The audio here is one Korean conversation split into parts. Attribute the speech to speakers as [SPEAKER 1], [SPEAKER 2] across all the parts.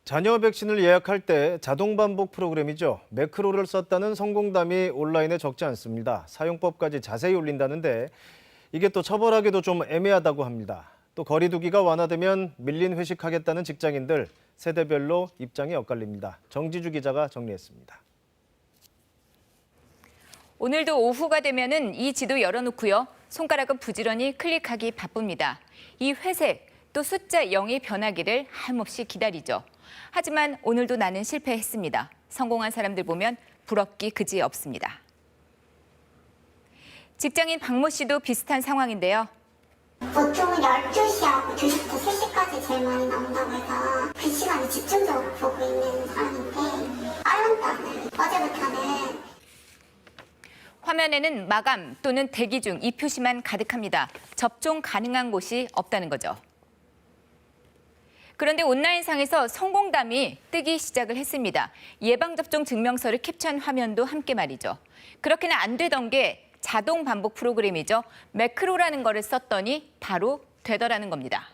[SPEAKER 1] 자녀 백신을 예약할 때 자동 반복 프로그램이죠. 매크로를 썼다는 성공담이 온라인에 적지 않습니다. 사용법까지 자세히 올린다는데 이게 또 처벌하기도 좀 애매하다고 합니다. 또 거리 두기가 완화되면 밀린 회식하겠다는 직장인들, 세대별로 입장이 엇갈립니다. 정지주 기자가 정리했습니다.
[SPEAKER 2] 오늘도 오후가 되면은 이 지도 열어놓고요. 손가락은 부지런히 클릭하기 바쁩니다. 이 회색, 또 숫자 0이 변하기를 하염없이 기다리죠. 하지만 오늘도 나는 실패했습니다. 성공한 사람들 보면 부럽기 그지 없습니다. 직장인 박모 씨도 비슷한 상황인데요.
[SPEAKER 3] 보통은 12시하고 2시부터 3시까지 제일 많이 나온다고 해서 그 시간에 집중적으로 보고 있는 사람인데 알람도 안 나요. 어제부터는
[SPEAKER 2] 화면에는 마감 또는 대기 중 이 표시만 가득합니다. 접종 가능한 곳이 없다는 거죠. 그런데 온라인상에서 성공담이 뜨기 시작을 했습니다. 예방접종 증명서를 캡처한 화면도 함께 말이죠. 그렇게는 안 되던 게 자동 반복 프로그램이죠. 매크로라는 거를 썼더니 바로 되더라는 겁니다.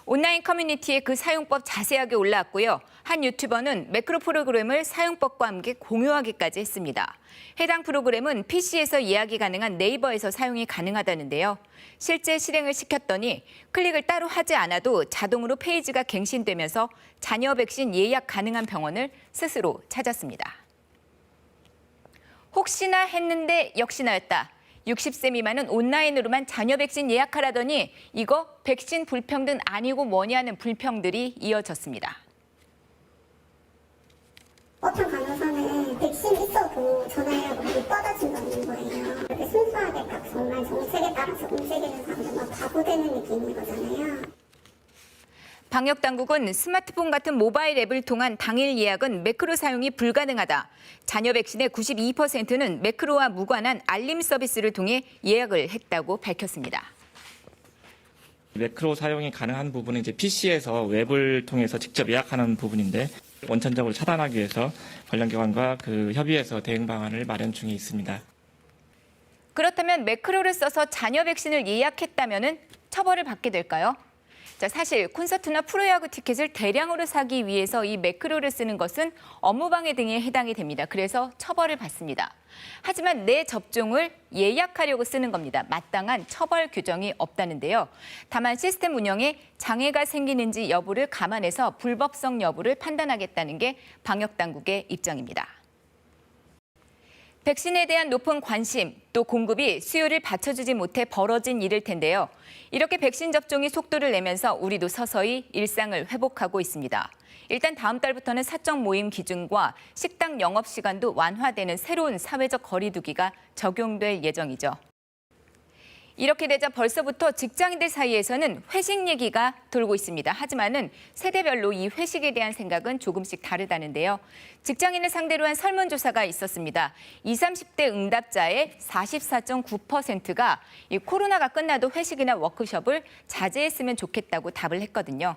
[SPEAKER 2] 온라인 커뮤니티에 그 사용법 자세하게 올라왔고요. 한 유튜버는 매크로 프로그램을 사용법과 함께 공유하기까지 했습니다. 해당 프로그램은 PC에서 예약이 가능한 네이버에서 사용이 가능하다는데요. 실제 실행을 시켰더니 클릭을 따로 하지 않아도 자동으로 페이지가 갱신되면서 자녀 백신 예약 가능한 병원을 스스로 찾았습니다. 혹시나 했는데 역시나였다. 60세 미만은 온라인으로만 자녀 백신 예약하라더니 이거 백신 불평등 아니고 뭐냐는 불평들이 이어졌습니다.
[SPEAKER 3] 어떤 간호사는 백신 있어도 전화해도 못 받아준다는 거예요. 이렇게 순수하게 딱 정말 정책에 따라서 움직이는 사람들만 바보 되는 느낌인 거잖아요.
[SPEAKER 2] 방역당국은 스마트폰 같은 모바일 앱을 통한 당일 예약은 매크로 사용이 불가능하다. 자녀 백신의 92%는 매크로와 무관한 알림 서비스를 통해 예약을 했다고 밝혔습니다.
[SPEAKER 4] 매크로 사용이 가능한 부분은 이제 PC에서 웹을 통해서 직접 예약하는 부분인데 원천적으로 차단하기 위해서 관련 기관과 협의해서 대응 방안을 마련 중에 있습니다.
[SPEAKER 2] 그렇다면 매크로를 써서 자녀 백신을 예약했다면 처벌을 받게 될까요? 사실 콘서트나 프로야구 티켓을 대량으로 사기 위해서 이 매크로를 쓰는 것은 업무방해 등에 해당이 됩니다. 그래서 처벌을 받습니다. 하지만 내 접종을 예약하려고 쓰는 겁니다. 마땅한 처벌 규정이 없다는데요. 다만 시스템 운영에 장애가 생기는지 여부를 감안해서 불법성 여부를 판단하겠다는 게 방역당국의 입장입니다. 백신에 대한 높은 관심, 또 공급이 수요를 받쳐주지 못해 벌어진 일일 텐데요. 이렇게 백신 접종이 속도를 내면서 우리도 서서히 일상을 회복하고 있습니다. 일단 다음 달부터는 사적 모임 기준과 식당 영업 시간도 완화되는 새로운 사회적 거리 두기가 적용될 예정이죠. 이렇게 되자 벌써부터 직장인들 사이에서는 회식 얘기가 돌고 있습니다. 하지만은 세대별로 이 회식에 대한 생각은 조금씩 다르다는데요. 직장인을 상대로 한 설문조사가 있었습니다. 20, 30대 응답자의 44.9%가 이 코로나가 끝나도 회식이나 워크숍을 자제했으면 좋겠다고 답을 했거든요.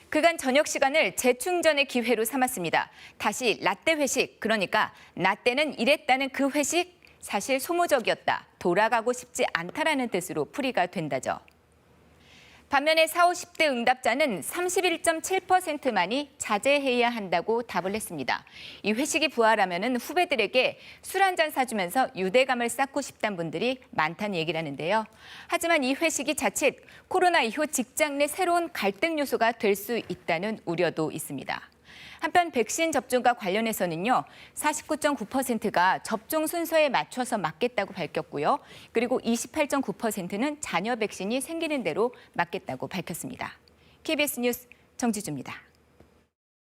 [SPEAKER 2] 그간 저녁 시간을 재충전의 기회로 삼았습니다. 다시 라떼 회식, 그러니까 나 때는 이랬다는 그 회식, 사실 소모적이었다, 돌아가고 싶지 않다라는 뜻으로 풀이가 된다죠. 반면에 40, 50대 응답자는 31.7%만이 자제해야 한다고 답을 했습니다. 이 회식이 부활하면은 후배들에게 술 한잔 사주면서 유대감을 쌓고 싶다는 분들이 많다는 얘기를 하는데요. 하지만 이 회식이 자칫 코로나 이후 직장 내 새로운 갈등 요소가 될 수 있다는 우려도 있습니다. 한편 백신 접종과 관련해서는요, 49.9%가 접종 순서에 맞춰서 맞겠다고 밝혔고요. 그리고 28.9%는 자녀 백신이 생기는 대로 맞겠다고 밝혔습니다. KBS 뉴스 정지주입니다.